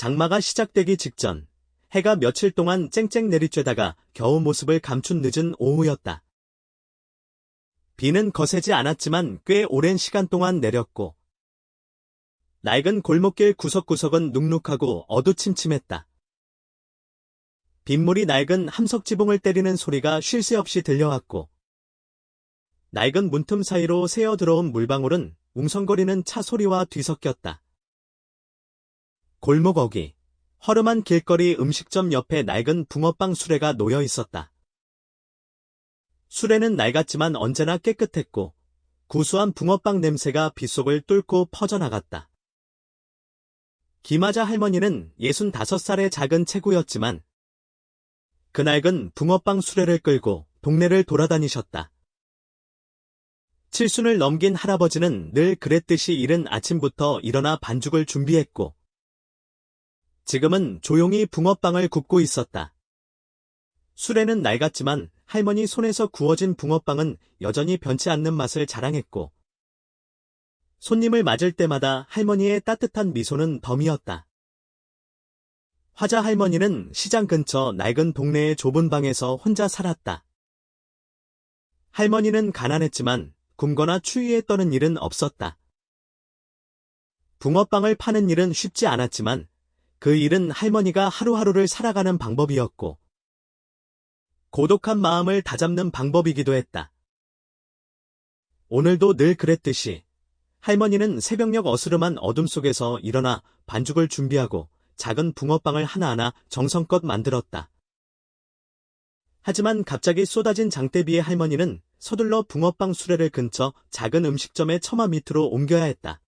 장마가 시작되기 직전 해가 며칠 동안 쨍쨍 내리쬐다가 겨우 모습을 감춘 늦은 오후였다. 비는 거세지 않았지만 꽤 오랜 시간 동안 내렸고 낡은 골목길 구석구석은 눅눅하고 어두침침했다. 빗물이 낡은 함석지붕을 때리는 소리가 쉴 새 없이 들려왔고 낡은 문틈 사이로 새어 들어온 물방울은 웅성거리는 차 소리와 뒤섞였다. 골목 어귀, 허름한 길거리 음식점 옆에 낡은 붕어빵 수레가 놓여 있었다. 수레는 낡았지만 언제나 깨끗했고 구수한 붕어빵 냄새가 빗속을 뚫고 퍼져나갔다. 김하자 할머니는 65살의 작은 체구였지만 그 낡은 붕어빵 수레를 끌고 동네를 돌아다니셨다. 칠순을 넘긴 할아버지는 늘 그랬듯이 이른 아침부터 일어나 반죽을 준비했고 지금은 조용히 붕어빵을 굽고 있었다. 수레는 낡았지만 할머니 손에서 구워진 붕어빵은 여전히 변치 않는 맛을 자랑했고 손님을 맞을 때마다 할머니의 따뜻한 미소는 덤이었다. 화자 할머니는 시장 근처 낡은 동네의 좁은 방에서 혼자 살았다. 할머니는 가난했지만 굶거나 추위에 떠는 일은 없었다. 붕어빵을 파는 일은 쉽지 않았지만 그 일은 할머니가 하루하루를 살아가는 방법이었고 고독한 마음을 다잡는 방법이기도 했다. 오늘도 늘 그랬듯이 할머니는 새벽녘 어스름한 어둠 속에서 일어나 반죽을 준비하고 작은 붕어빵을 하나하나 정성껏 만들었다. 하지만 갑자기 쏟아진 장대비에 할머니는 서둘러 붕어빵 수레를 근처 작은 음식점의 처마 밑으로 옮겨야 했다.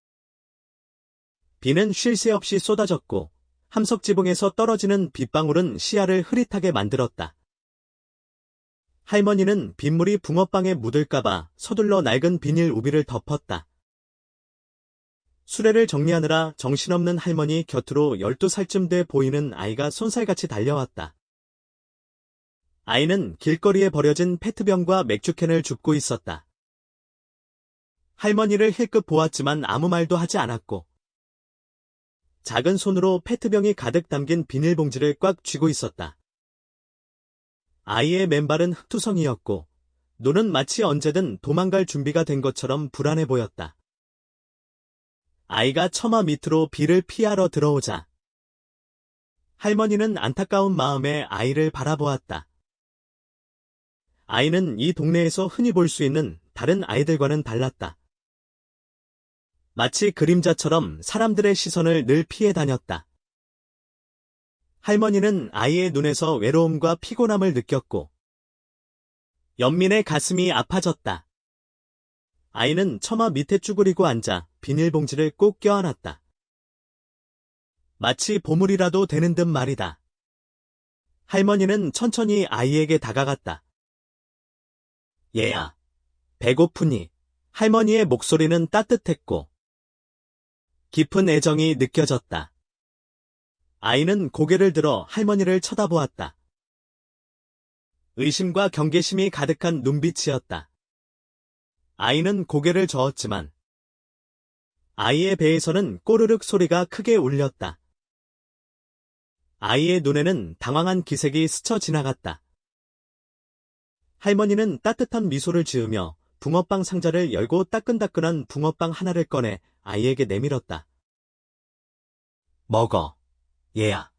비는 쉴 새 없이 쏟아졌고 함석지붕에서 떨어지는 빗방울은 시야를 흐릿하게 만들었다. 할머니는 빗물이 붕어빵에 묻을까봐 서둘러 낡은 비닐 우비를 덮었다. 수레를 정리하느라 정신없는 할머니 곁으로 12살쯤 돼 보이는 아이가 쏜살같이 달려왔다. 아이는 길거리에 버려진 페트병과 맥주캔을 줍고 있었다. 할머니를 힐끗 보았지만 아무 말도 하지 않았고 작은 손으로 페트병이 가득 담긴 비닐봉지를 꽉 쥐고 있었다. 아이의 맨발은 흙투성이었고 눈은 마치 언제든 도망갈 준비가 된 것처럼 불안해 보였다. 아이가 처마 밑으로 비를 피하러 들어오자 할머니는 안타까운 마음에 아이를 바라보았다. 아이는 이 동네에서 흔히 볼 수 있는 다른 아이들과는 달랐다. 마치 그림자처럼 사람들의 시선을 늘 피해 다녔다. 할머니는 아이의 눈에서 외로움과 피곤함을 느꼈고 연민의 가슴이 아파졌다. 아이는 처마 밑에 쭈그리고 앉아 비닐봉지를 꼭 껴안았다. 마치 보물이라도 되는 듯 말이다. 할머니는 천천히 아이에게 다가갔다. 얘야, 배고프니? 할머니의 목소리는 따뜻했고 깊은 애정이 느껴졌다. 아이는 고개를 들어 할머니를 쳐다보았다. 의심과 경계심이 가득한 눈빛이었다. 아이는 고개를 저었지만 아이의 배에서는 꼬르륵 소리가 크게 울렸다. 아이의 눈에는 당황한 기색이 스쳐 지나갔다. 할머니는 따뜻한 미소를 지으며 붕어빵 상자를 열고 따끈따끈한 붕어빵 하나를 꺼내 아이에게 내밀었다. 먹어, 얘야.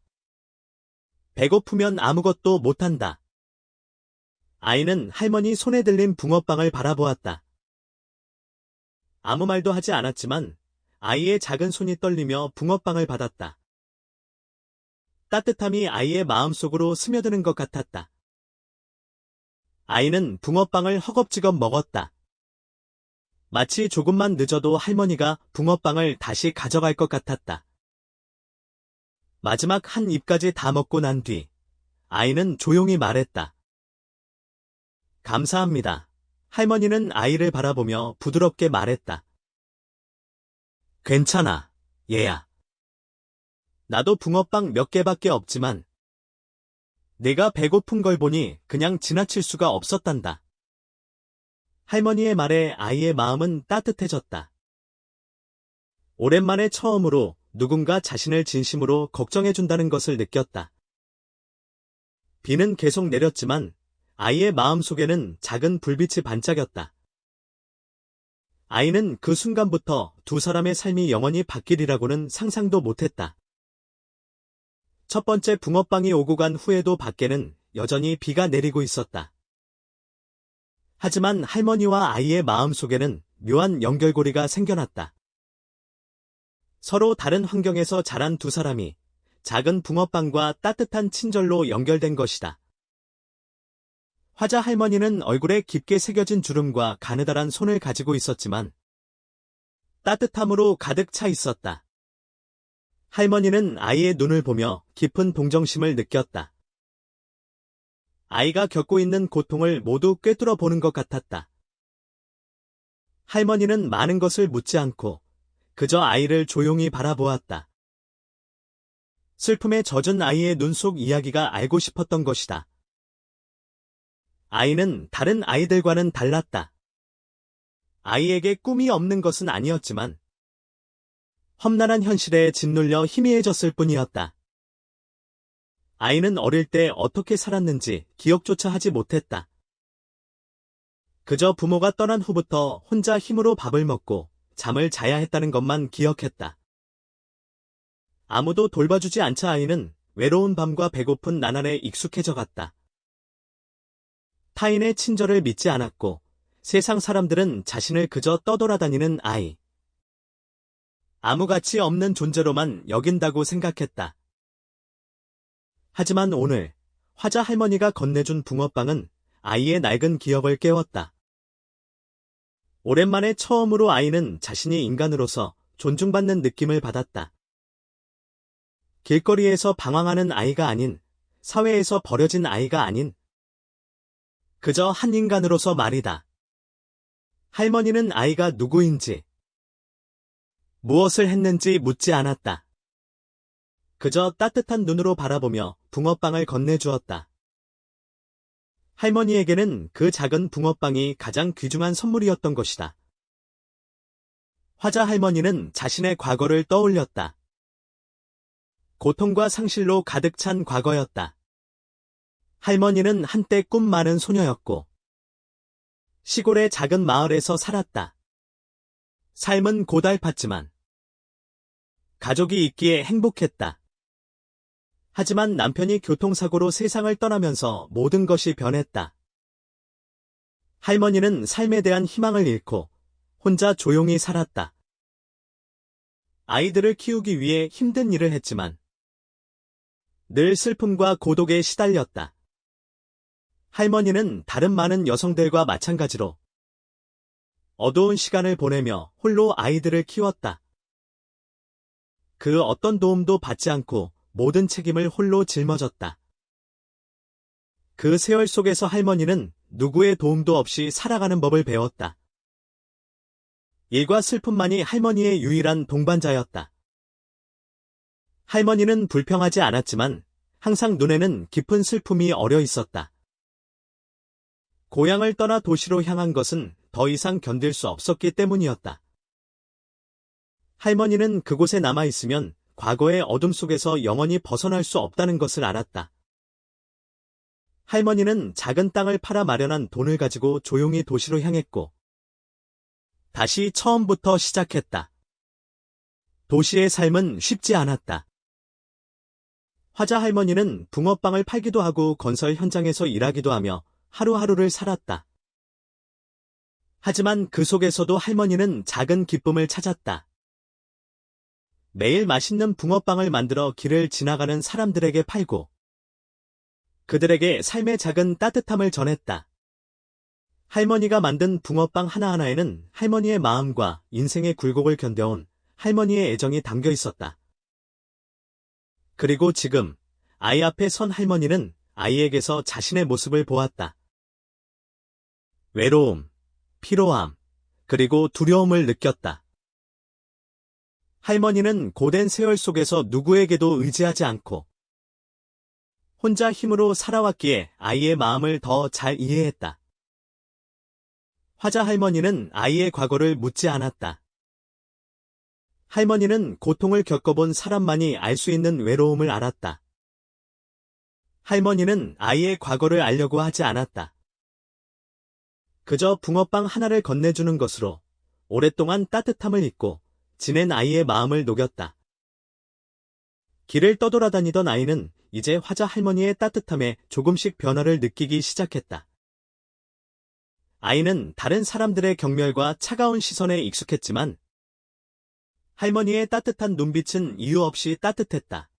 배고프면 아무것도 못한다. 아이는 할머니 손에 들린 붕어빵을 바라보았다. 아무 말도 하지 않았지만 아이의 작은 손이 떨리며 붕어빵을 받았다. 따뜻함이 아이의 마음속으로 스며드는 것 같았다. 아이는 붕어빵을 허겁지겁 먹었다. 마치 조금만 늦어도 할머니가 붕어빵을 다시 가져갈 것 같았다. 마지막 한 입까지 다 먹고 난 뒤 아이는 조용히 말했다. 감사합니다. 할머니는 아이를 바라보며 부드럽게 말했다. 괜찮아, 얘야. 나도 붕어빵 몇 개밖에 없지만 내가 배고픈 걸 보니 그냥 지나칠 수가 없었단다. 할머니의 말에 아이의 마음은 따뜻해졌다. 오랜만에 처음으로 누군가 자신을 진심으로 걱정해준다는 것을 느꼈다. 비는 계속 내렸지만 아이의 마음속에는 작은 불빛이 반짝였다. 아이는 그 순간부터 두 사람의 삶이 영원히 바뀌리라고는 상상도 못했다. 첫 번째 붕어빵이 오고 간 후에도 밖에는 여전히 비가 내리고 있었다. 하지만 할머니와 아이의 마음속에는 묘한 연결고리가 생겨났다. 서로 다른 환경에서 자란 두 사람이 작은 붕어빵과 따뜻한 친절로 연결된 것이다. 화자 할머니는 얼굴에 깊게 새겨진 주름과 가느다란 손을 가지고 있었지만 따뜻함으로 가득 차 있었다. 할머니는 아이의 눈을 보며 깊은 동정심을 느꼈다. 아이가 겪고 있는 고통을 모두 꿰뚫어 보는 것 같았다. 할머니는 많은 것을 묻지 않고 그저 아이를 조용히 바라보았다. 슬픔에 젖은 아이의 눈 속 이야기가 알고 싶었던 것이다. 아이는 다른 아이들과는 달랐다. 아이에게 꿈이 없는 것은 아니었지만 험난한 현실에 짓눌려 희미해졌을 뿐이었다. 아이는 어릴 때 어떻게 살았는지 기억조차 하지 못했다. 그저 부모가 떠난 후부터 혼자 힘으로 밥을 먹고 잠을 자야 했다는 것만 기억했다. 아무도 돌봐주지 않자 아이는 외로운 밤과 배고픈 나날에 익숙해져 갔다. 타인의 친절을 믿지 않았고 세상 사람들은 자신을 그저 떠돌아다니는 아이, 아무 가치 없는 존재로만 여긴다고 생각했다. 하지만 오늘 화자 할머니가 건네준 붕어빵은 아이의 낡은 기억을 깨웠다. 오랜만에 처음으로 아이는 자신이 인간으로서 존중받는 느낌을 받았다. 길거리에서 방황하는 아이가 아닌, 사회에서 버려진 아이가 아닌, 그저 한 인간으로서 말이다. 할머니는 아이가 누구인지, 무엇을 했는지 묻지 않았다. 그저 따뜻한 눈으로 바라보며 붕어빵을 건네주었다. 할머니에게는 그 작은 붕어빵이 가장 귀중한 선물이었던 것이다. 화자 할머니는 자신의 과거를 떠올렸다. 고통과 상실로 가득 찬 과거였다. 할머니는 한때 꿈 많은 소녀였고 시골의 작은 마을에서 살았다. 삶은 고달팠지만 가족이 있기에 행복했다. 하지만 남편이 교통사고로 세상을 떠나면서 모든 것이 변했다. 할머니는 삶에 대한 희망을 잃고 혼자 조용히 살았다. 아이들을 키우기 위해 힘든 일을 했지만 늘 슬픔과 고독에 시달렸다. 할머니는 다른 많은 여성들과 마찬가지로 어두운 시간을 보내며 홀로 아이들을 키웠다. 그 어떤 도움도 받지 않고 모든 책임을 홀로 짊어졌다. 그 세월 속에서 할머니는 누구의 도움도 없이 살아가는 법을 배웠다. 일과 슬픔만이 할머니의 유일한 동반자였다. 할머니는 불평하지 않았지만 항상 눈에는 깊은 슬픔이 어려 있었다. 고향을 떠나 도시로 향한 것은 더 이상 견딜 수 없었기 때문이었다. 할머니는 그곳에 남아있으면 과거의 어둠 속에서 영원히 벗어날 수 없다는 것을 알았다. 할머니는 작은 땅을 팔아 마련한 돈을 가지고 조용히 도시로 향했고 다시 처음부터 시작했다. 도시의 삶은 쉽지 않았다. 화자 할머니는 붕어빵을 팔기도 하고 건설 현장에서 일하기도 하며 하루하루를 살았다. 하지만 그 속에서도 할머니는 작은 기쁨을 찾았다. 매일 맛있는 붕어빵을 만들어 길을 지나가는 사람들에게 팔고 그들에게 삶의 작은 따뜻함을 전했다. 할머니가 만든 붕어빵 하나하나에는 할머니의 마음과 인생의 굴곡을 견뎌온 할머니의 애정이 담겨 있었다. 그리고 지금 아이 앞에 선 할머니는 아이에게서 자신의 모습을 보았다. 외로움, 피로함, 그리고 두려움을 느꼈다. 할머니는 고된 세월 속에서 누구에게도 의지하지 않고 혼자 힘으로 살아왔기에 아이의 마음을 더 잘 이해했다. 화자 할머니는 아이의 과거를 묻지 않았다. 할머니는 고통을 겪어본 사람만이 알 수 있는 외로움을 알았다. 할머니는 아이의 과거를 알려고 하지 않았다. 그저 붕어빵 하나를 건네주는 것으로 오랫동안 따뜻함을 잊고 지낸 아이의 마음을 녹였다. 길을 떠돌아다니던 아이는 이제 화자 할머니의 따뜻함에 조금씩 변화를 느끼기 시작했다. 아이는 다른 사람들의 경멸과 차가운 시선에 익숙했지만 할머니의 따뜻한 눈빛은 이유 없이 따뜻했다.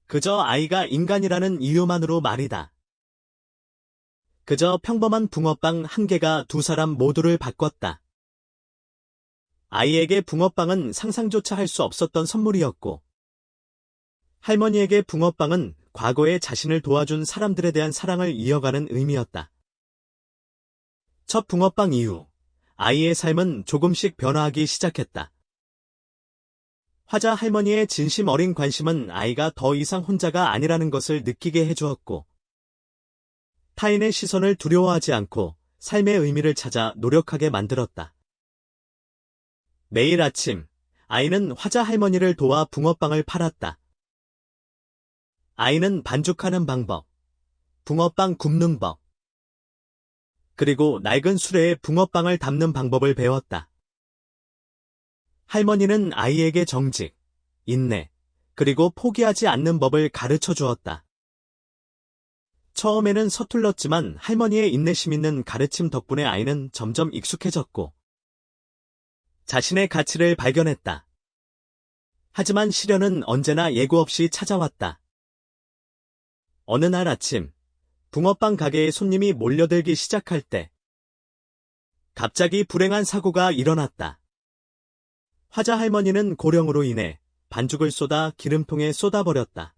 그저 아이가 인간이라는 이유만으로 말이다. 그저 평범한 붕어빵 한 개가 두 사람 모두를 바꿨다. 아이에게 붕어빵은 상상조차 할 수 없었던 선물이었고, 할머니에게 붕어빵은 과거에 자신을 도와준 사람들에 대한 사랑을 이어가는 의미였다. 첫 붕어빵 이후, 아이의 삶은 조금씩 변화하기 시작했다. 화자 할머니의 진심 어린 관심은 아이가 더 이상 혼자가 아니라는 것을 느끼게 해주었고, 타인의 시선을 두려워하지 않고 삶의 의미를 찾아 노력하게 만들었다. 매일 아침, 아이는 화자 할머니를 도와 붕어빵을 팔았다. 아이는 반죽하는 방법, 붕어빵 굽는 법, 그리고 낡은 수레에 붕어빵을 담는 방법을 배웠다. 할머니는 아이에게 정직, 인내, 그리고 포기하지 않는 법을 가르쳐 주었다. 처음에는 서툴렀지만 할머니의 인내심 있는 가르침 덕분에 아이는 점점 익숙해졌고 자신의 가치를 발견했다. 하지만 시련은 언제나 예고 없이 찾아왔다. 어느 날 아침, 붕어빵 가게에 손님이 몰려들기 시작할 때 갑자기 불행한 사고가 일어났다. 화자 할머니는 고령으로 인해 반죽을 쏟아 기름통에 쏟아버렸다.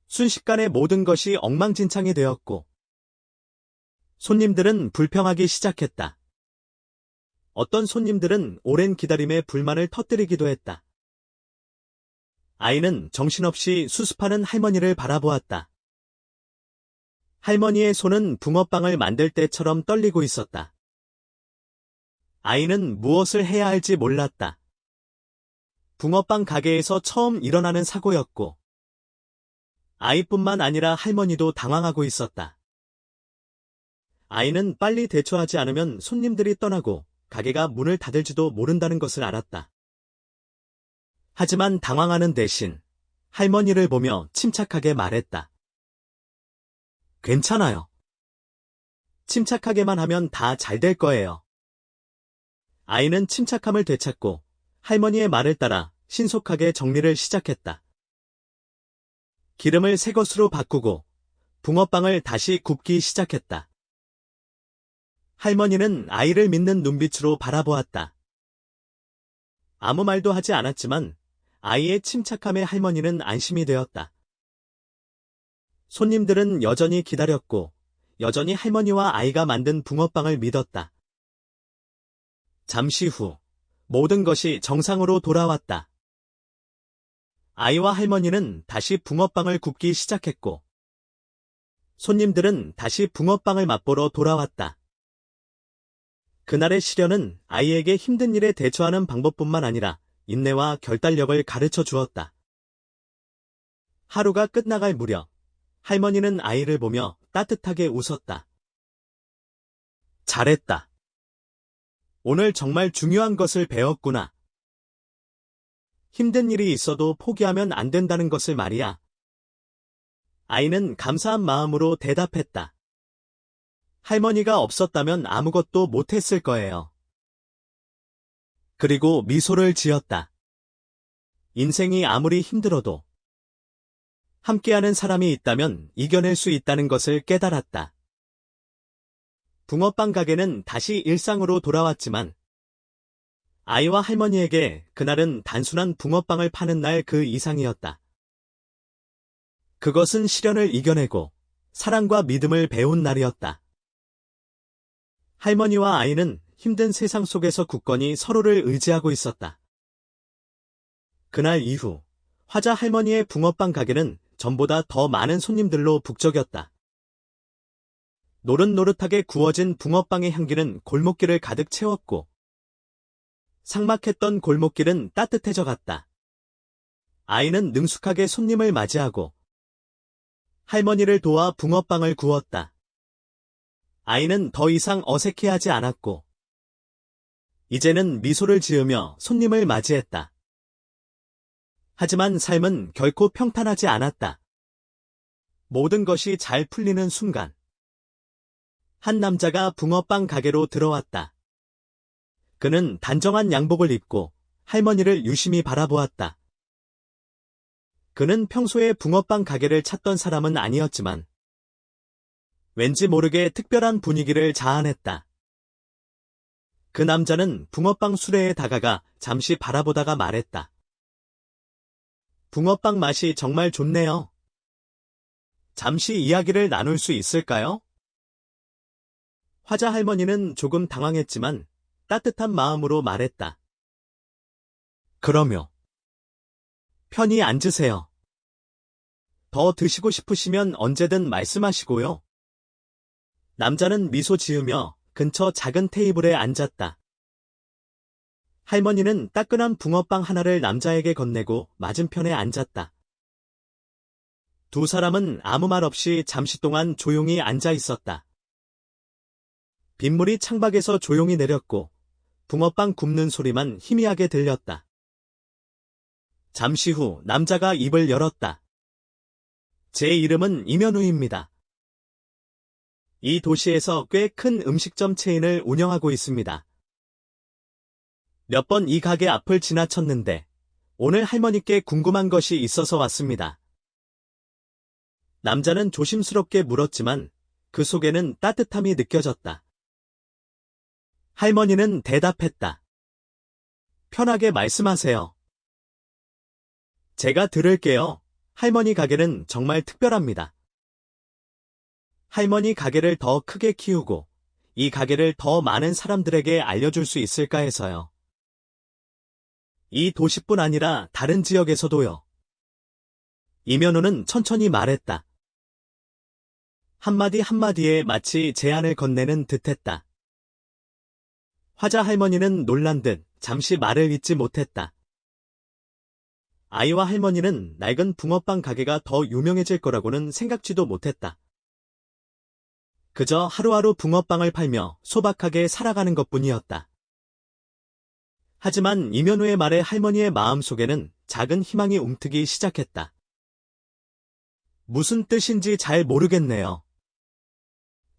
순식간에 모든 것이 엉망진창이 되었고 손님들은 불평하기 시작했다. 어떤 손님들은 오랜 기다림에 불만을 터뜨리기도 했다. 아이는 정신없이 수습하는 할머니를 바라보았다. 할머니의 손은 붕어빵을 만들 때처럼 떨리고 있었다. 아이는 무엇을 해야 할지 몰랐다. 붕어빵 가게에서 처음 일어나는 사고였고 아이뿐만 아니라 할머니도 당황하고 있었다. 아이는 빨리 대처하지 않으면 손님들이 떠나고 가게가 문을 닫을지도 모른다는 것을 알았다. 하지만 당황하는 대신 할머니를 보며 침착하게 말했다. 괜찮아요. 침착하게만 하면 다 잘 될 거예요. 아이는 침착함을 되찾고 할머니의 말을 따라 신속하게 정리를 시작했다. 기름을 새 것으로 바꾸고 붕어빵을 다시 굽기 시작했다. 할머니는 아이를 믿는 눈빛으로 바라보았다. 아무 말도 하지 않았지만 아이의 침착함에 할머니는 안심이 되었다. 손님들은 여전히 기다렸고 여전히 할머니와 아이가 만든 붕어빵을 믿었다. 잠시 후 모든 것이 정상으로 돌아왔다. 아이와 할머니는 다시 붕어빵을 굽기 시작했고 손님들은 다시 붕어빵을 맛보러 돌아왔다. 그날의 시련은 아이에게 힘든 일에 대처하는 방법뿐만 아니라 인내와 결단력을 가르쳐 주었다. 하루가 끝나갈 무렵 할머니는 아이를 보며 따뜻하게 웃었다. 잘했다. 오늘 정말 중요한 것을 배웠구나. 힘든 일이 있어도 포기하면 안 된다는 것을 말이야. 아이는 감사한 마음으로 대답했다. 할머니가 없었다면 아무것도 못했을 거예요. 그리고 미소를 지었다. 인생이 아무리 힘들어도 함께하는 사람이 있다면 이겨낼 수 있다는 것을 깨달았다. 붕어빵 가게는 다시 일상으로 돌아왔지만 아이와 할머니에게 그날은 단순한 붕어빵을 파는 날 그 이상이었다. 그것은 시련을 이겨내고 사랑과 믿음을 배운 날이었다. 할머니와 아이는 힘든 세상 속에서 굳건히 서로를 의지하고 있었다. 그날 이후 화자 할머니의 붕어빵 가게는 전보다 더 많은 손님들로 북적였다. 노릇노릇하게 구워진 붕어빵의 향기는 골목길을 가득 채웠고 삭막했던 골목길은 따뜻해져 갔다. 아이는 능숙하게 손님을 맞이하고 할머니를 도와 붕어빵을 구웠다. 아이는 더 이상 어색해하지 않았고 이제는 미소를 지으며 손님을 맞이했다. 하지만 삶은 결코 평탄하지 않았다. 모든 것이 잘 풀리는 순간 한 남자가 붕어빵 가게로 들어왔다. 그는 단정한 양복을 입고 할머니를 유심히 바라보았다. 그는 평소에 붕어빵 가게를 찾던 사람은 아니었지만 왠지 모르게 특별한 분위기를 자아냈다. 그 남자는 붕어빵 수레에 다가가 잠시 바라보다가 말했다. 붕어빵 맛이 정말 좋네요. 잠시 이야기를 나눌 수 있을까요? 화자 할머니는 조금 당황했지만 따뜻한 마음으로 말했다. 그럼요. 편히 앉으세요. 더 드시고 싶으시면 언제든 말씀하시고요. 남자는 미소 지으며 근처 작은 테이블에 앉았다. 할머니는 따끈한 붕어빵 하나를 남자에게 건네고 맞은편에 앉았다. 두 사람은 아무 말 없이 잠시 동안 조용히 앉아 있었다. 빗물이 창밖에서 조용히 내렸고 붕어빵 굽는 소리만 희미하게 들렸다. 잠시 후 남자가 입을 열었다. 제 이름은 임현우입니다. 이 도시에서 꽤 큰 음식점 체인을 운영하고 있습니다. 몇 번 이 가게 앞을 지나쳤는데 오늘 할머니께 궁금한 것이 있어서 왔습니다. 남자는 조심스럽게 물었지만 그 속에는 따뜻함이 느껴졌다. 할머니는 대답했다. 편하게 말씀하세요. 제가 들을게요. 할머니 가게는 정말 특별합니다. 할머니 가게를 더 크게 키우고 이 가게를 더 많은 사람들에게 알려줄 수 있을까 해서요. 이 도시뿐 아니라 다른 지역에서도요. 임현우는 천천히 말했다. 한마디 한마디에 마치 제안을 건네는 듯했다. 화자 할머니는 놀란 듯 잠시 말을 잇지 못했다. 아이와 할머니는 낡은 붕어빵 가게가 더 유명해질 거라고는 생각지도 못했다. 그저 하루하루 붕어빵을 팔며 소박하게 살아가는 것뿐이었다. 하지만 임현우의 말에 할머니의 마음속에는 작은 희망이 움트기 시작했다. 무슨 뜻인지 잘 모르겠네요.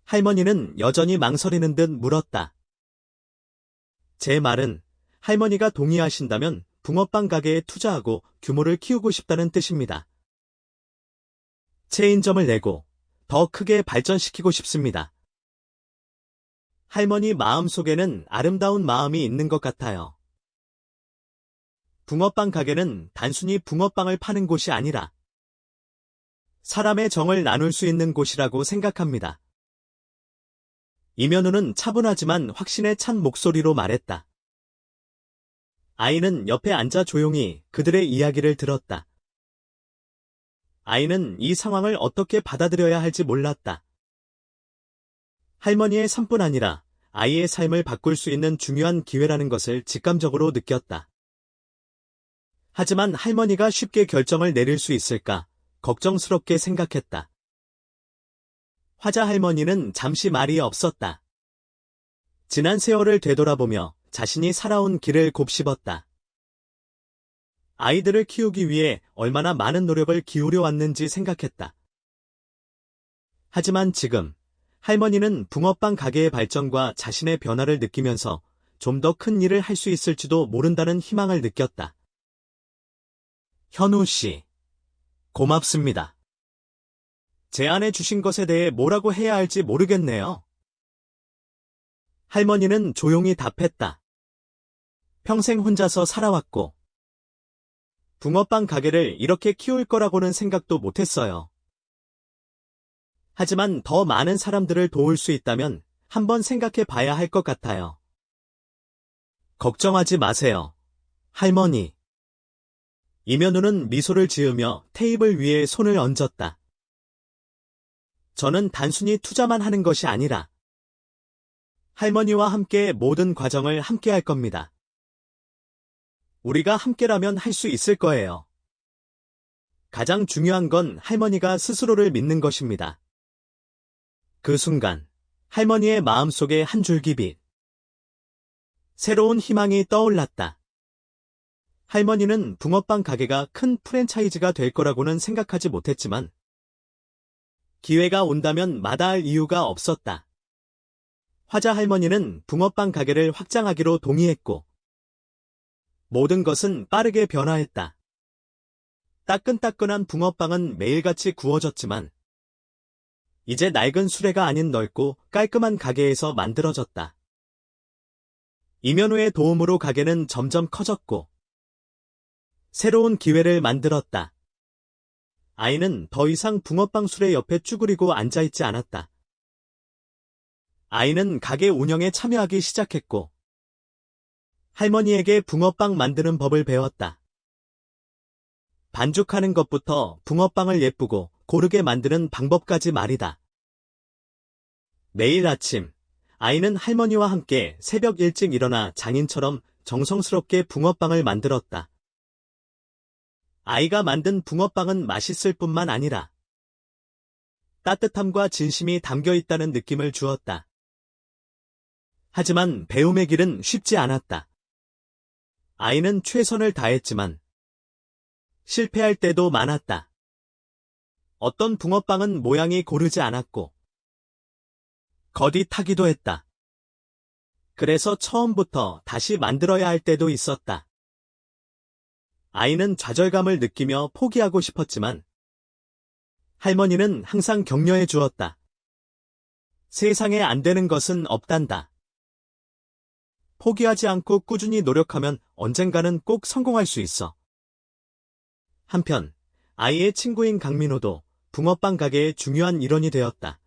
할머니는 여전히 망설이는 듯 물었다. 제 말은 할머니가 동의하신다면 붕어빵 가게에 투자하고 규모를 키우고 싶다는 뜻입니다. 체인점을 내고 더 크게 발전시키고 싶습니다. 할머니 마음속에는 아름다운 마음이 있는 것 같아요. 붕어빵 가게는 단순히 붕어빵을 파는 곳이 아니라 사람의 정을 나눌 수 있는 곳이라고 생각합니다. 임현우는 차분하지만 확신에 찬 목소리로 말했다. 아이는 옆에 앉아 조용히 그들의 이야기를 들었다. 아이는 이 상황을 어떻게 받아들여야 할지 몰랐다. 할머니의 삶뿐 아니라 아이의 삶을 바꿀 수 있는 중요한 기회라는 것을 직감적으로 느꼈다. 하지만 할머니가 쉽게 결정을 내릴 수 있을까 걱정스럽게 생각했다. 화자 할머니는 잠시 말이 없었다. 지난 세월을 되돌아보며 자신이 살아온 길을 곱씹었다. 아이들을 키우기 위해 얼마나 많은 노력을 기울여 왔는지 생각했다. 하지만 지금 할머니는 붕어빵 가게의 발전과 자신의 변화를 느끼면서 좀 더 큰 일을 할 수 있을지도 모른다는 희망을 느꼈다. 현우 씨, 고맙습니다. 제안해 주신 것에 대해 뭐라고 해야 할지 모르겠네요. 할머니는 조용히 답했다. 평생 혼자서 살아왔고 붕어빵 가게를 이렇게 키울 거라고는 생각도 못했어요. 하지만 더 많은 사람들을 도울 수 있다면 한번 생각해 봐야 할 것 같아요. 걱정하지 마세요, 할머니. 임현우는 미소를 지으며 테이블 위에 손을 얹었다. 저는 단순히 투자만 하는 것이 아니라 할머니와 함께 모든 과정을 함께 할 겁니다. 우리가 함께라면 할 수 있을 거예요. 가장 중요한 건 할머니가 스스로를 믿는 것입니다. 그 순간, 할머니의 마음속에 한 줄기 빛. 새로운 희망이 떠올랐다. 할머니는 붕어빵 가게가 큰 프랜차이즈가 될 거라고는 생각하지 못했지만, 기회가 온다면 마다할 이유가 없었다. 화자 할머니는 붕어빵 가게를 확장하기로 동의했고, 모든 것은 빠르게 변화했다. 따끈따끈한 붕어빵은 매일같이 구워졌지만, 이제 낡은 수레가 아닌 넓고 깔끔한 가게에서 만들어졌다. 임현우의 도움으로 가게는 점점 커졌고, 새로운 기회를 만들었다. 아이는 더 이상 붕어빵 수레 옆에 쭈그리고 앉아있지 않았다. 아이는 가게 운영에 참여하기 시작했고, 할머니에게 붕어빵 만드는 법을 배웠다. 반죽하는 것부터 붕어빵을 예쁘고 고르게 만드는 방법까지 말이다. 매일 아침, 아이는 할머니와 함께 새벽 일찍 일어나 장인처럼 정성스럽게 붕어빵을 만들었다. 아이가 만든 붕어빵은 맛있을 뿐만 아니라 따뜻함과 진심이 담겨 있다는 느낌을 주었다. 하지만 배움의 길은 쉽지 않았다. 아이는 최선을 다했지만 실패할 때도 많았다. 어떤 붕어빵은 모양이 고르지 않았고 거디 타기도 했다. 그래서 처음부터 다시 만들어야 할 때도 있었다. 아이는 좌절감을 느끼며 포기하고 싶었지만 할머니는 항상 격려해 주었다. 세상에 안 되는 것은 없단다. 포기하지 않고 꾸준히 노력하면 언젠가는 꼭 성공할 수 있어. 한편 아이의 친구인 강민호도 붕어빵 가게의 중요한 일원이 되었다.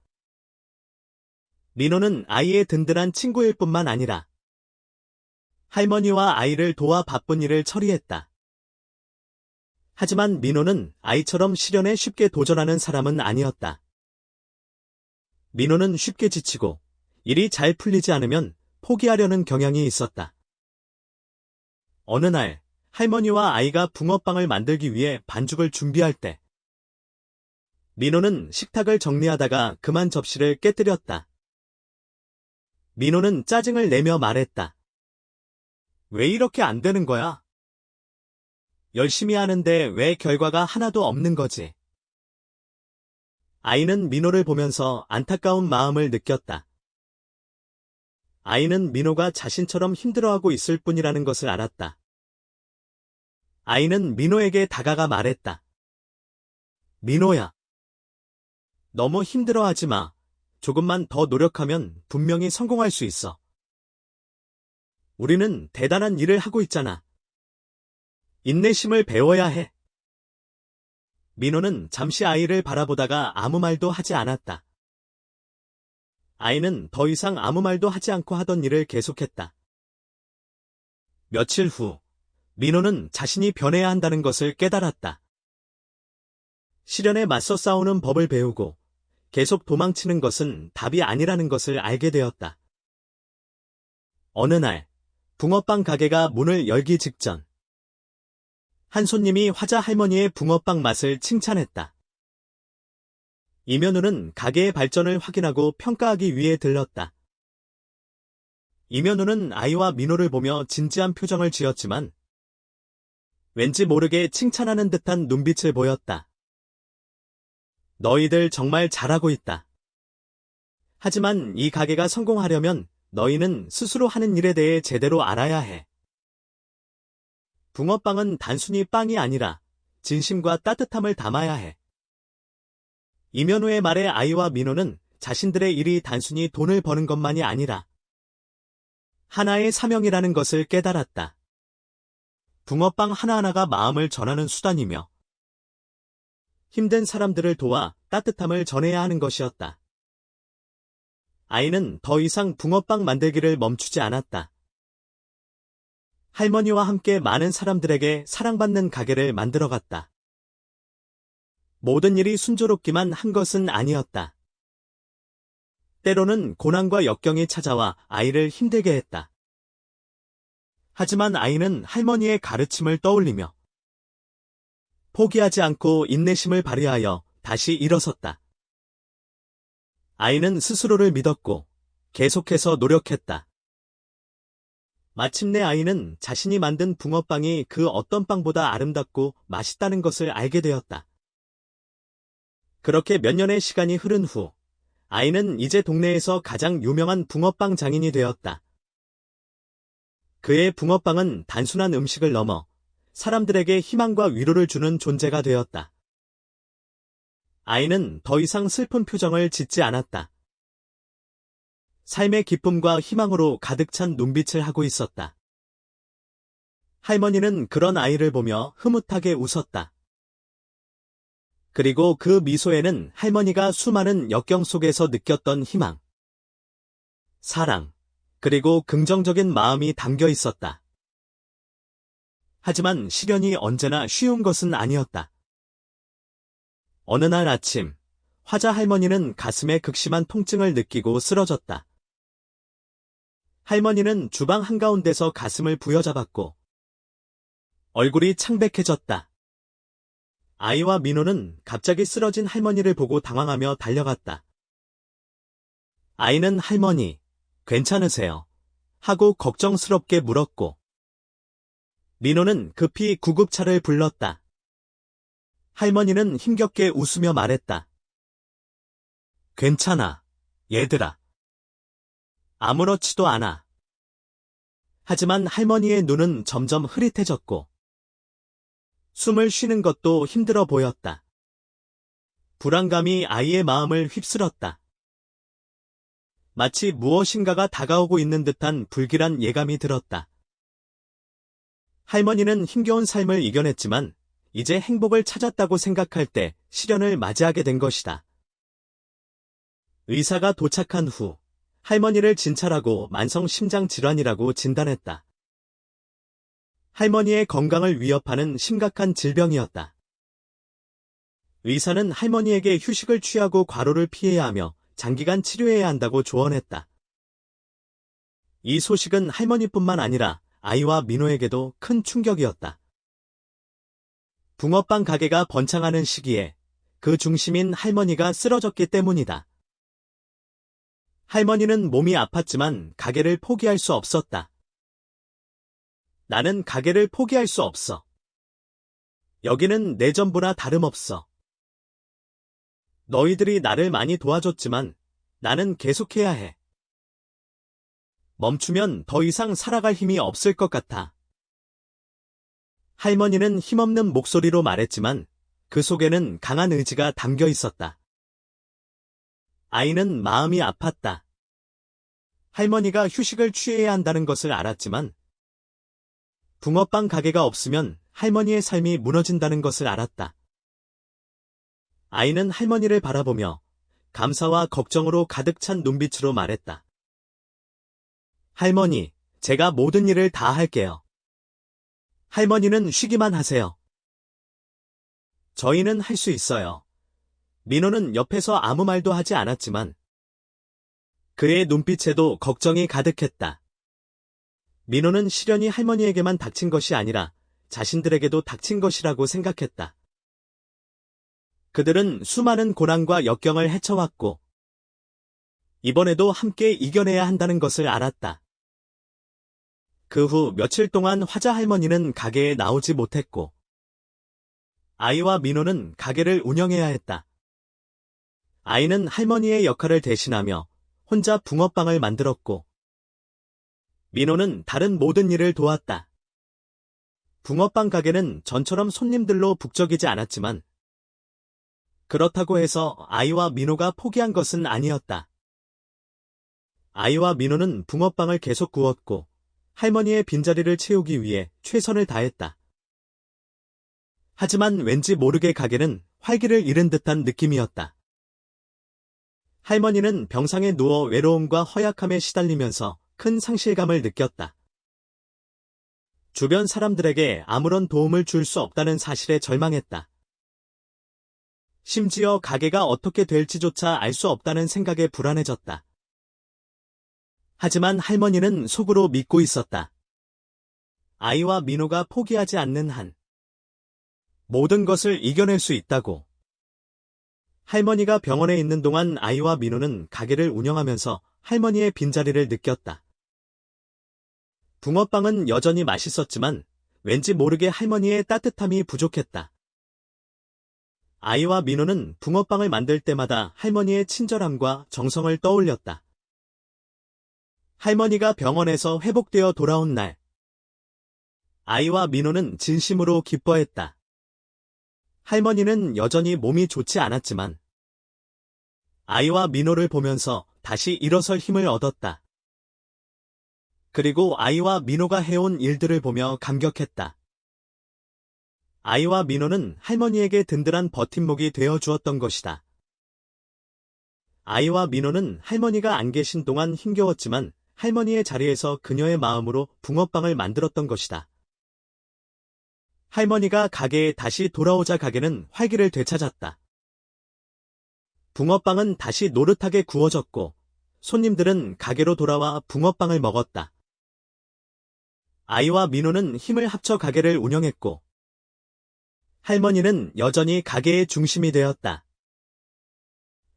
민호는 아이의 든든한 친구일 뿐만 아니라 할머니와 아이를 도와 바쁜 일을 처리했다. 하지만 민호는 아이처럼 실현에 쉽게 도전하는 사람은 아니었다. 민호는 쉽게 지치고 일이 잘 풀리지 않으면 포기하려는 경향이 있었다. 어느 날 할머니와 아이가 붕어빵을 만들기 위해 반죽을 준비할 때 민호는 식탁을 정리하다가 그만 접시를 깨뜨렸다. 민호는 짜증을 내며 말했다. 왜 이렇게 안 되는 거야? 열심히 하는데 왜 결과가 하나도 없는 거지? 아이는 민호를 보면서 안타까운 마음을 느꼈다. 아이는 민호가 자신처럼 힘들어하고 있을 뿐이라는 것을 알았다. 아이는 민호에게 다가가 말했다. 민호야. 너무 힘들어하지 마. 조금만 더 노력하면 분명히 성공할 수 있어. 우리는 대단한 일을 하고 있잖아. 인내심을 배워야 해. 민호는 잠시 아이를 바라보다가 아무 말도 하지 않았다. 아이는 더 이상 아무 말도 하지 않고 하던 일을 계속했다. 며칠 후, 민호는 자신이 변해야 한다는 것을 깨달았다. 시련에 맞서 싸우는 법을 배우고 계속 도망치는 것은 답이 아니라는 것을 알게 되었다. 어느 날, 붕어빵 가게가 문을 열기 직전, 한 손님이 화자 할머니의 붕어빵 맛을 칭찬했다. 임현우는 가게의 발전을 확인하고 평가하기 위해 들렀다. 임현우는 아이와 민호를 보며 진지한 표정을 지었지만 왠지 모르게 칭찬하는 듯한 눈빛을 보였다. 너희들 정말 잘하고 있다. 하지만 이 가게가 성공하려면 너희는 스스로 하는 일에 대해 제대로 알아야 해. 붕어빵은 단순히 빵이 아니라 진심과 따뜻함을 담아야 해. 임현우의 말에 아이와 민호는 자신들의 일이 단순히 돈을 버는 것만이 아니라 하나의 사명이라는 것을 깨달았다. 붕어빵 하나하나가 마음을 전하는 수단이며 힘든 사람들을 도와 따뜻함을 전해야 하는 것이었다. 아이는 더 이상 붕어빵 만들기를 멈추지 않았다. 할머니와 함께 많은 사람들에게 사랑받는 가게를 만들어갔다. 모든 일이 순조롭기만 한 것은 아니었다. 때로는 고난과 역경이 찾아와 아이를 힘들게 했다. 하지만 아이는 할머니의 가르침을 떠올리며 포기하지 않고 인내심을 발휘하여 다시 일어섰다. 아이는 스스로를 믿었고 계속해서 노력했다. 마침내 아이는 자신이 만든 붕어빵이 그 어떤 빵보다 아름답고 맛있다는 것을 알게 되었다. 그렇게 몇 년의 시간이 흐른 후 아이는 이제 동네에서 가장 유명한 붕어빵 장인이 되었다. 그의 붕어빵은 단순한 음식을 넘어 사람들에게 희망과 위로를 주는 존재가 되었다. 아이는 더 이상 슬픈 표정을 짓지 않았다. 삶의 기쁨과 희망으로 가득 찬 눈빛을 하고 있었다. 할머니는 그런 아이를 보며 흐뭇하게 웃었다. 그리고 그 미소에는 할머니가 수많은 역경 속에서 느꼈던 희망, 사랑, 그리고 긍정적인 마음이 담겨 있었다. 하지만 시련이 언제나 쉬운 것은 아니었다. 어느 날 아침, 화자 할머니는 가슴에 극심한 통증을 느끼고 쓰러졌다. 할머니는 주방 한가운데서 가슴을 부여잡았고 얼굴이 창백해졌다. 아이와 민호는 갑자기 쓰러진 할머니를 보고 당황하며 달려갔다. 아이는 할머니, 괜찮으세요? 하고 걱정스럽게 물었고 민호는 급히 구급차를 불렀다. 할머니는 힘겹게 웃으며 말했다. 괜찮아, 얘들아. 아무렇지도 않아. 하지만 할머니의 눈은 점점 흐릿해졌고 숨을 쉬는 것도 힘들어 보였다. 불안감이 아이의 마음을 휩쓸었다. 마치 무엇인가가 다가오고 있는 듯한 불길한 예감이 들었다. 할머니는 힘겨운 삶을 이겨냈지만 이제 행복을 찾았다고 생각할 때 시련을 맞이하게 된 것이다. 의사가 도착한 후 할머니를 진찰하고 만성 심장 질환이라고 진단했다. 할머니의 건강을 위협하는 심각한 질병이었다. 의사는 할머니에게 휴식을 취하고 과로를 피해야 하며 장기간 치료해야 한다고 조언했다. 이 소식은 할머니뿐만 아니라 아이와 민호에게도 큰 충격이었다. 붕어빵 가게가 번창하는 시기에 그 중심인 할머니가 쓰러졌기 때문이다. 할머니는 몸이 아팠지만 가게를 포기할 수 없었다. 나는 가게를 포기할 수 없어. 여기는 내 전부나 다름없어. 너희들이 나를 많이 도와줬지만 나는 계속해야 해. 멈추면 더 이상 살아갈 힘이 없을 것 같아. 할머니는 힘없는 목소리로 말했지만 그 속에는 강한 의지가 담겨 있었다. 아이는 마음이 아팠다. 할머니가 휴식을 취해야 한다는 것을 알았지만 붕어빵 가게가 없으면 할머니의 삶이 무너진다는 것을 알았다. 아이는 할머니를 바라보며 감사와 걱정으로 가득 찬 눈빛으로 말했다. 할머니, 제가 모든 일을 다 할게요. 할머니는 쉬기만 하세요. 저희는 할 수 있어요. 민호는 옆에서 아무 말도 하지 않았지만 그의 눈빛에도 걱정이 가득했다. 민호는 시련이 할머니에게만 닥친 것이 아니라 자신들에게도 닥친 것이라고 생각했다. 그들은 수많은 고난과 역경을 헤쳐왔고 이번에도 함께 이겨내야 한다는 것을 알았다. 그 후 며칠 동안 화자 할머니는 가게에 나오지 못했고 아이와 민호는 가게를 운영해야 했다. 아이는 할머니의 역할을 대신하며 혼자 붕어빵을 만들었고 민호는 다른 모든 일을 도왔다. 붕어빵 가게는 전처럼 손님들로 북적이지 않았지만 그렇다고 해서 아이와 민호가 포기한 것은 아니었다. 아이와 민호는 붕어빵을 계속 구웠고 할머니의 빈자리를 채우기 위해 최선을 다했다. 하지만 왠지 모르게 가게는 활기를 잃은 듯한 느낌이었다. 할머니는 병상에 누워 외로움과 허약함에 시달리면서 큰 상실감을 느꼈다. 주변 사람들에게 아무런 도움을 줄 수 없다는 사실에 절망했다. 심지어 가게가 어떻게 될지조차 알 수 없다는 생각에 불안해졌다. 하지만 할머니는 속으로 믿고 있었다. 아이와 민호가 포기하지 않는 한 모든 것을 이겨낼 수 있다고. 할머니가 병원에 있는 동안 아이와 민호는 가게를 운영하면서 할머니의 빈자리를 느꼈다. 붕어빵은 여전히 맛있었지만 왠지 모르게 할머니의 따뜻함이 부족했다. 아이와 민호는 붕어빵을 만들 때마다 할머니의 친절함과 정성을 떠올렸다. 할머니가 병원에서 회복되어 돌아온 날, 아이와 민호는 진심으로 기뻐했다. 할머니는 여전히 몸이 좋지 않았지만 아이와 민호를 보면서 다시 일어설 힘을 얻었다. 그리고 아이와 민호가 해온 일들을 보며 감격했다. 아이와 민호는 할머니에게 든든한 버팀목이 되어 주었던 것이다. 아이와 민호는 할머니가 안 계신 동안 힘겨웠지만 할머니의 자리에서 그녀의 마음으로 붕어빵을 만들었던 것이다. 할머니가 가게에 다시 돌아오자 가게는 활기를 되찾았다. 붕어빵은 다시 노릇하게 구워졌고 손님들은 가게로 돌아와 붕어빵을 먹었다. 아이와 민호는 힘을 합쳐 가게를 운영했고 할머니는 여전히 가게의 중심이 되었다.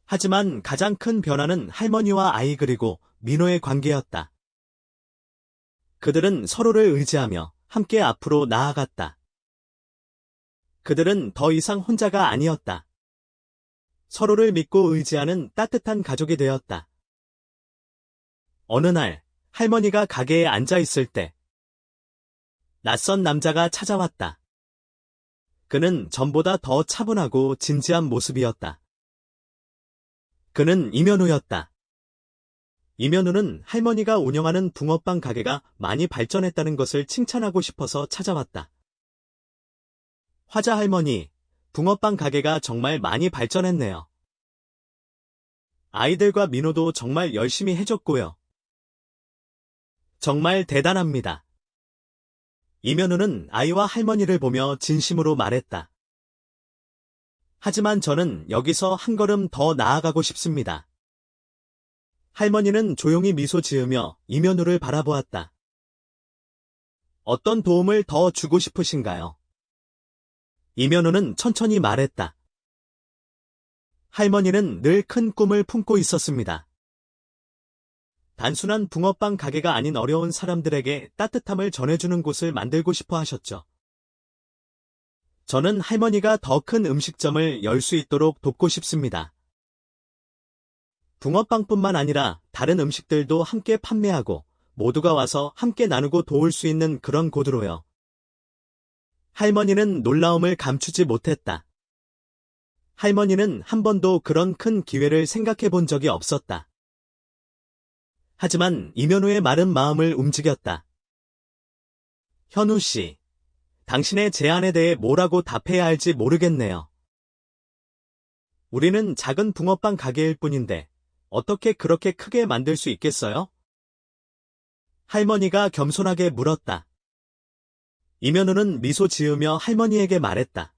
하지만 가장 큰 변화는 할머니와 아이 그리고 민호의 관계였다. 그들은 서로를 의지하며 함께 앞으로 나아갔다. 그들은 더 이상 혼자가 아니었다. 서로를 믿고 의지하는 따뜻한 가족이 되었다. 어느 날 할머니가 가게에 앉아 있을 때 낯선 남자가 찾아왔다. 그는 전보다 더 차분하고 진지한 모습이었다. 그는 이면우였다. 이면우는 할머니가 운영하는 붕어빵 가게가 많이 발전했다는 것을 칭찬하고 싶어서 찾아왔다. 화자 할머니, 붕어빵 가게가 정말 많이 발전했네요. 아이들과 민호도 정말 열심히 해줬고요. 정말 대단합니다. 이면우는 아이와 할머니를 보며 진심으로 말했다. 하지만 저는 여기서 한 걸음 더 나아가고 싶습니다. 할머니는 조용히 미소 지으며 이면우를 바라보았다. 어떤 도움을 더 주고 싶으신가요? 이면우는 천천히 말했다. 할머니는 늘 큰 꿈을 품고 있었습니다. 단순한 붕어빵 가게가 아닌 어려운 사람들에게 따뜻함을 전해주는 곳을 만들고 싶어 하셨죠. 저는 할머니가 더 큰 음식점을 열 수 있도록 돕고 싶습니다. 붕어빵뿐만 아니라 다른 음식들도 함께 판매하고 모두가 와서 함께 나누고 도울 수 있는 그런 곳으로요. 할머니는 놀라움을 감추지 못했다. 할머니는 한 번도 그런 큰 기회를 생각해 본 적이 없었다. 하지만 이면우의 마른 마음을 움직였다. 현우 씨, 당신의 제안에 대해 뭐라고 답해야 할지 모르겠네요. 우리는 작은 붕어빵 가게일 뿐인데 어떻게 그렇게 크게 만들 수 있겠어요? 할머니가 겸손하게 물었다. 이면우는 미소 지으며 할머니에게 말했다.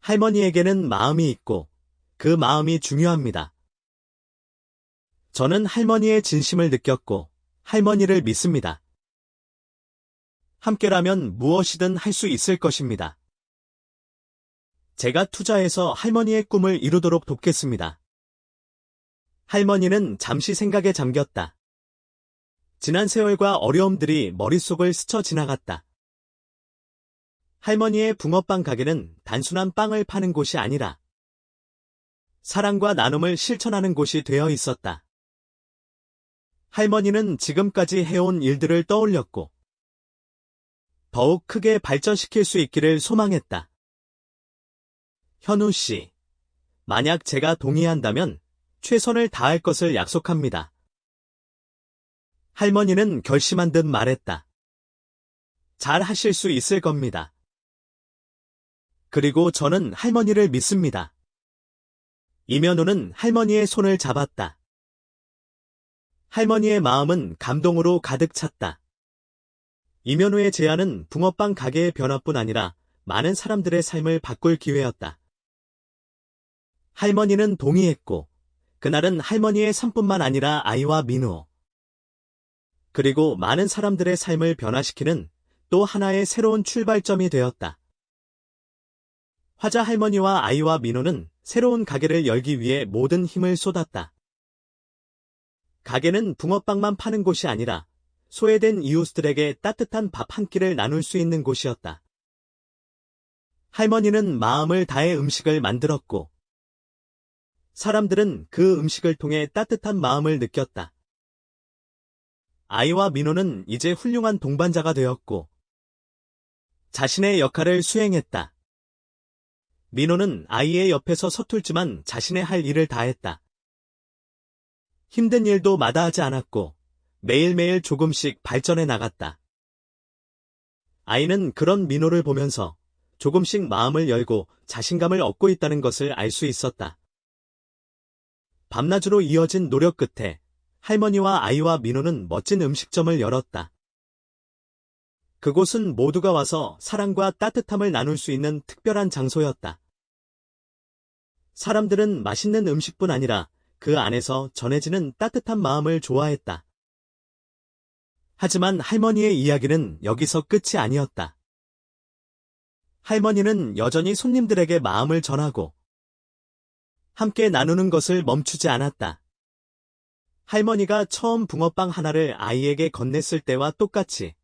할머니에게는 마음이 있고 그 마음이 중요합니다. 저는 할머니의 진심을 느꼈고 할머니를 믿습니다. 함께라면 무엇이든 할 수 있을 것입니다. 제가 투자해서 할머니의 꿈을 이루도록 돕겠습니다. 할머니는 잠시 생각에 잠겼다. 지난 세월과 어려움들이 머릿속을 스쳐 지나갔다. 할머니의 붕어빵 가게는 단순한 빵을 파는 곳이 아니라 사랑과 나눔을 실천하는 곳이 되어 있었다. 할머니는 지금까지 해온 일들을 떠올렸고 더욱 크게 발전시킬 수 있기를 소망했다. 현우 씨, 만약 제가 동의한다면 최선을 다할 것을 약속합니다. 할머니는 결심한 듯 말했다. 잘 하실 수 있을 겁니다. 그리고 저는 할머니를 믿습니다. 이면우는 할머니의 손을 잡았다. 할머니의 마음은 감동으로 가득 찼다. 이면우의 제안은 붕어빵 가게의 변화뿐 아니라 많은 사람들의 삶을 바꿀 기회였다. 할머니는 동의했고 그날은 할머니의 삶뿐만 아니라 아이와 민호 그리고 많은 사람들의 삶을 변화시키는 또 하나의 새로운 출발점이 되었다. 화자 할머니와 아이와 민호는 새로운 가게를 열기 위해 모든 힘을 쏟았다. 가게는 붕어빵만 파는 곳이 아니라 소외된 이웃들에게 따뜻한 밥 한 끼를 나눌 수 있는 곳이었다. 할머니는 마음을 다해 음식을 만들었고, 사람들은 그 음식을 통해 따뜻한 마음을 느꼈다. 아이와 민호는 이제 훌륭한 동반자가 되었고, 자신의 역할을 수행했다. 민호는 아이의 옆에서 서툴지만 자신의 할 일을 다했다. 힘든 일도 마다하지 않았고, 매일매일 조금씩 발전해 나갔다. 아이는 그런 민호를 보면서 조금씩 마음을 열고 자신감을 얻고 있다는 것을 알 수 있었다. 밤낮으로 이어진 노력 끝에 할머니와 아이와 민호는 멋진 음식점을 열었다. 그곳은 모두가 와서 사랑과 따뜻함을 나눌 수 있는 특별한 장소였다. 사람들은 맛있는 음식뿐 아니라 그 안에서 전해지는 따뜻한 마음을 좋아했다. 하지만 할머니의 이야기는 여기서 끝이 아니었다. 할머니는 여전히 손님들에게 마음을 전하고 함께 나누는 것을 멈추지 않았다. 할머니가 처음 붕어빵 하나를 아이에게 건넸을 때와 똑같이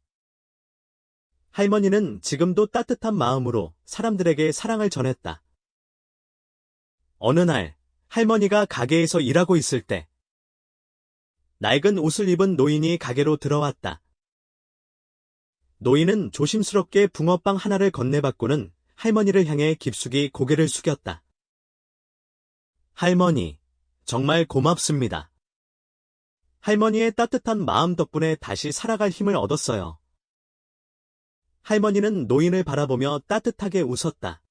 할머니는 지금도 따뜻한 마음으로 사람들에게 사랑을 전했다. 어느 날 할머니가 가게에서 일하고 있을 때 낡은 옷을 입은 노인이 가게로 들어왔다. 노인은 조심스럽게 붕어빵 하나를 건네받고는 할머니를 향해 깊숙이 고개를 숙였다. 할머니, 정말 고맙습니다. 할머니의 따뜻한 마음 덕분에 다시 살아갈 힘을 얻었어요. 할머니는 노인을 바라보며 따뜻하게 웃었다.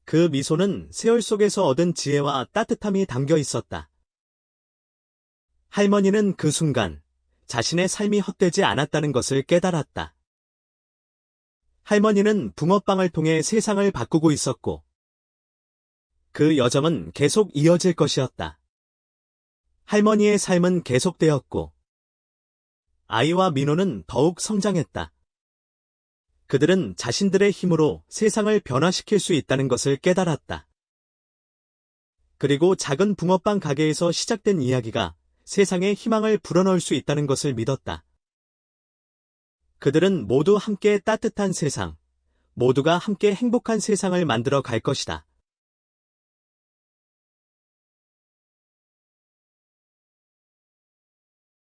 그 미소는 세월 속에서 얻은 지혜와 따뜻함이 담겨 있었다. 할머니는 그 순간 자신의 삶이 헛되지 않았다는 것을 깨달았다. 할머니는 붕어빵을 통해 세상을 바꾸고 있었고, 그 여정은 계속 이어질 것이었다. 할머니의 삶은 계속되었고, 아이와 민호는 더욱 성장했다. 그들은 자신들의 힘으로 세상을 변화시킬 수 있다는 것을 깨달았다. 그리고 작은 붕어빵 가게에서 시작된 이야기가 세상에 희망을 불어넣을 수 있다는 것을 믿었다. 그들은 모두 함께 따뜻한 세상, 모두가 함께 행복한 세상을 만들어 갈 것이다.